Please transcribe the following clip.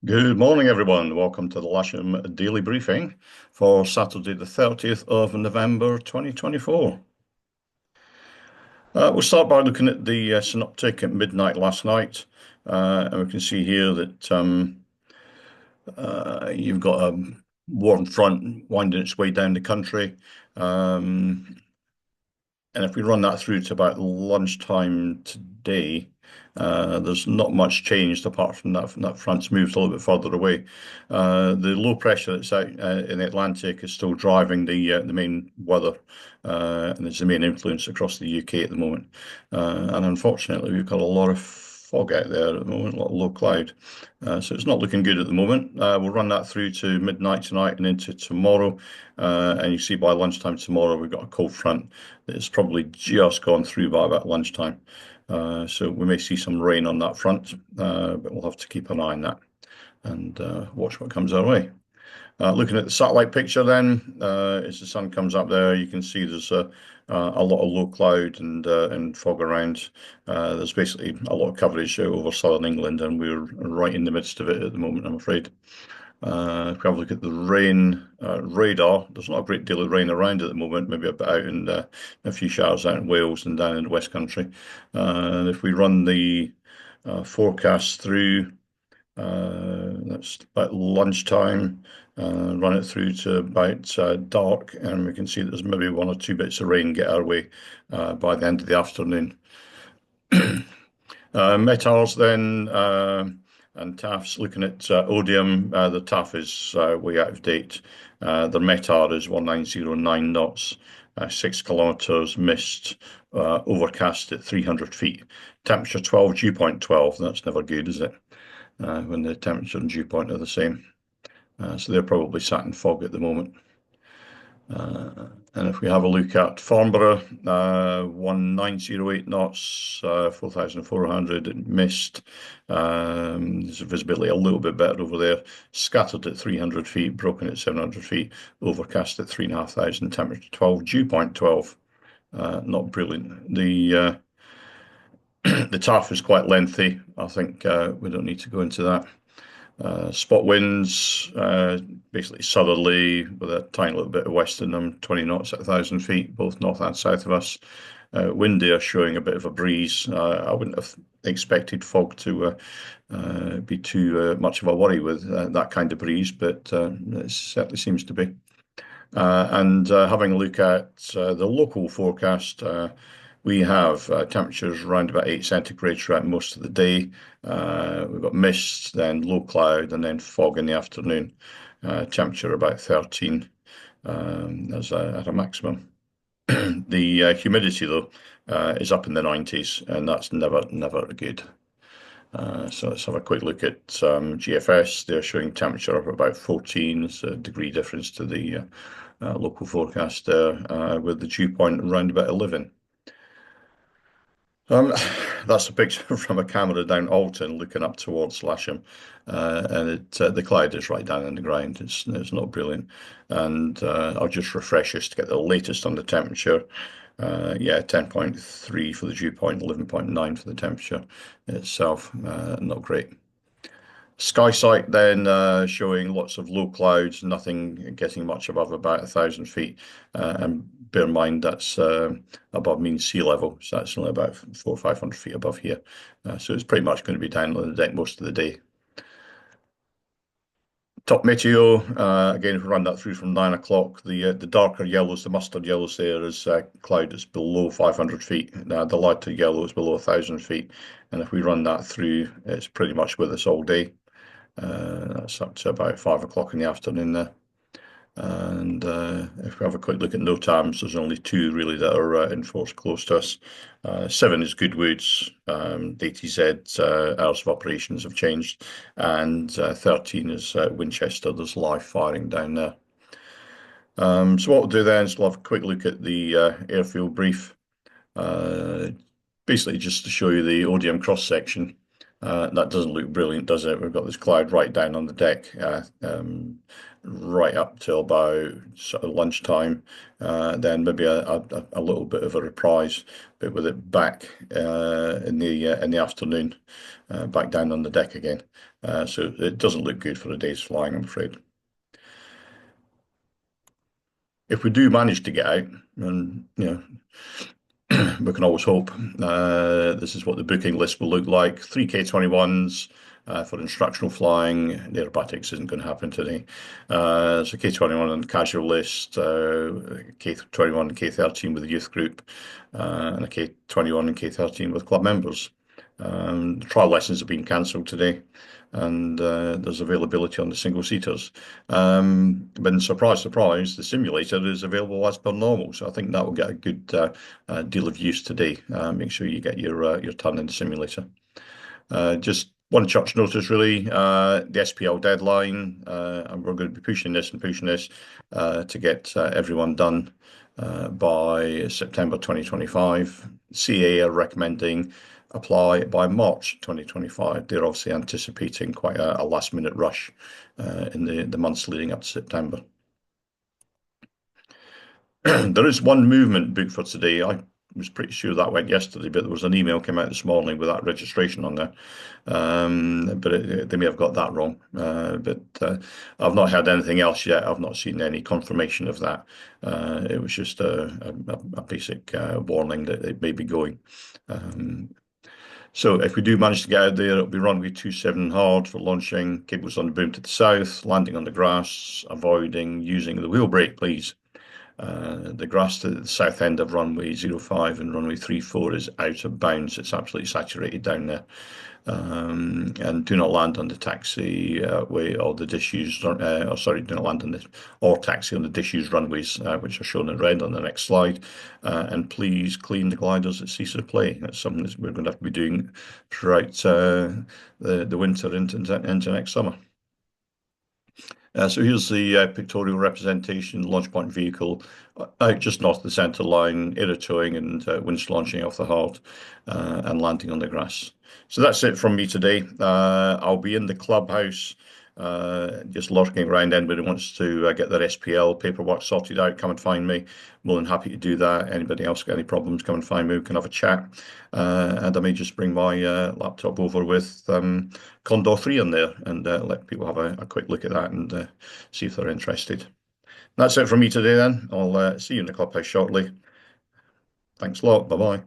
Good morning, everyone. Welcome to the Lasham Daily Briefing for Saturday, the 30th of November, 2024. We'll start by looking at the synoptic at midnight last night. And we can see here that you've got a warm front winding its way down the country. And if we run that through to about lunchtime today, there's not much changed apart from that front's moved a little bit further away. The low pressure that's out in the Atlantic is still driving the main weather, and it's the main influence across the UK at the moment. And unfortunately, we've got a lot of fog out there at the moment, a lot of low cloud. So it's not looking good at the moment. We'll run that through to midnight tonight and into tomorrow. And you see by lunchtime tomorrow, we've got a cold front that's probably just gone through by about lunchtime. So we may see some rain on that front, but we'll have to keep an eye on that and watch what comes our way. Looking at the satellite picture then, as the sun comes up there, you can see there's a lot of low cloud and fog around. There's basically a lot of coverage over southern England, and we're right in the midst of it at the moment, I'm afraid. If we have a look at the rain radar, there's not a great deal of rain around at the moment, maybe a bit out in a few showers out in Wales and down in the West Country. And if we run the forecast through, that's about lunchtime, run it through to about dark, and we can see that there's maybe one or two bits of rain get our way by the end of the afternoon. METARs then, and TAFs, looking at Odium, the TAF is way out of date. The METAR is 1909 knots, 6 kilometers, mist, overcast at 300 feet. Temperature 12, dew point 12. That's never good, is it? When the temperature and dew point are the same. So they're probably sat in fog at the moment. And if we have a look at Farnborough, 1908 knots, 4,400 mist. There's visibility a little bit better over there. Scattered at 300 feet, broken at 700 feet, overcast at 3,500, temperature 12, dew point 12. Not brilliant. The the TAF is quite lengthy. I think we don't need to go into that. Spot winds, basically southerly with a tiny little bit of west in them, 20 knots at 1,000 feet, both north and south of us. Windy are showing a bit of a breeze. I wouldn't have expected fog to be too much of a worry with that kind of breeze, but it certainly seems to be. And having a look at the local forecast, we have temperatures around about 8 centigrade throughout most of the day. We've got mist, then low cloud, and then fog in the afternoon. Temperature about 13 at a maximum. The humidity, though, is up in the 90s, and that's never good. So let's have a quick look at GFS. They're showing temperature of about 14. It's a degree difference to the local forecast there, with the dew point around about 11. That's a picture from a camera down Alton looking up towards Lasham, and the cloud is right down in the ground. It's not brilliant, and I'll just refresh this to get the latest on the temperature. Yeah, 10.3 for the dew point, 11.9 for the temperature itself. Not great. SkySight then showing lots of low clouds, nothing getting much above about 1,000 feet. And bear in mind that's above mean sea level, so that's only about 400 or 500 feet above here. So it's pretty much going to be down on the deck most of the day. Top meteo, again, if we run that through from 9 o'clock, the darker yellows, the mustard yellows there is cloud that's below 500 feet. The lighter yellow is below 1,000 feet. And if we run that through, it's pretty much with us all day. That's up to about 5 o'clock in the afternoon there. And if we have a quick look at NOTAMs, there's only two really that are in force close to us. 7 is Goodwoods, DTZ, hours of operations have changed, and 13 is Winchester. There's live firing down there. So what we'll do then is we'll have a quick look at the airfield brief, basically just to show you the ODM cross section. That doesn't look brilliant, does it? We've got this cloud right down on the deck, right up till about sort of lunchtime. Then maybe a little bit of a reprise, but with it back in the afternoon, back down on the deck again. So it doesn't look good for a day's flying, I'm afraid. If we do manage to get out, and we can always hope. This is what the booking list will look like. Three K21s for instructional flying. The aerobatics isn't going to happen today. So K21 on the casual list, K21 and K13 with the youth group, and a K21 and K13 with club members. The trial lessons have been cancelled today, and there's availability on the single seaters. But surprise, surprise, the simulator is available as per normal. So I think that will get a good deal of use today. Make sure you get your turn in the simulator. Just one church notice, really. The SPL deadline, and we're going to be pushing this and pushing this to get everyone done by September 2025. CA are recommending apply by March 2025. They're obviously anticipating quite a last minute rush in the months leading up to September. There is one movement booked for today. I was pretty sure that went yesterday, but there was an email came out this morning with that registration on there. They may have got that wrong. But I've not heard anything else yet. I've not seen any confirmation of that. It was just a basic warning that it may be going. So if we do manage to get out there, it'll be runway 27 hard for launching, cables on the boom to the south, landing on the grass, avoiding using the wheel brake, please. The grass to the south end of runway 05 and runway 34 is out of bounds. It's absolutely saturated down there. And do not land on the taxi way or the disused, or sorry, do not land on the or taxi on the disused runways, which are shown in red on the next slide. And please clean the gliders that cease to play. That's something that we're going to have to be doing throughout the winter into next summer. So here's the pictorial representation, launch point vehicle out just north of the centre line, aero towing and winch launching off the heart and landing on the grass. So that's it from me today. I'll be in the clubhouse just lurking around. Anybody wants to get their SPL paperwork sorted out, come and find me. More than happy to do that. Anybody else got any problems, come and find me. We can have a chat. And I may just bring my laptop over with Condor 3 on there and let people have a quick look at that and see if they're interested. That's it from me today then. I'll see you in the clubhouse shortly. Thanks a lot. Bye-bye.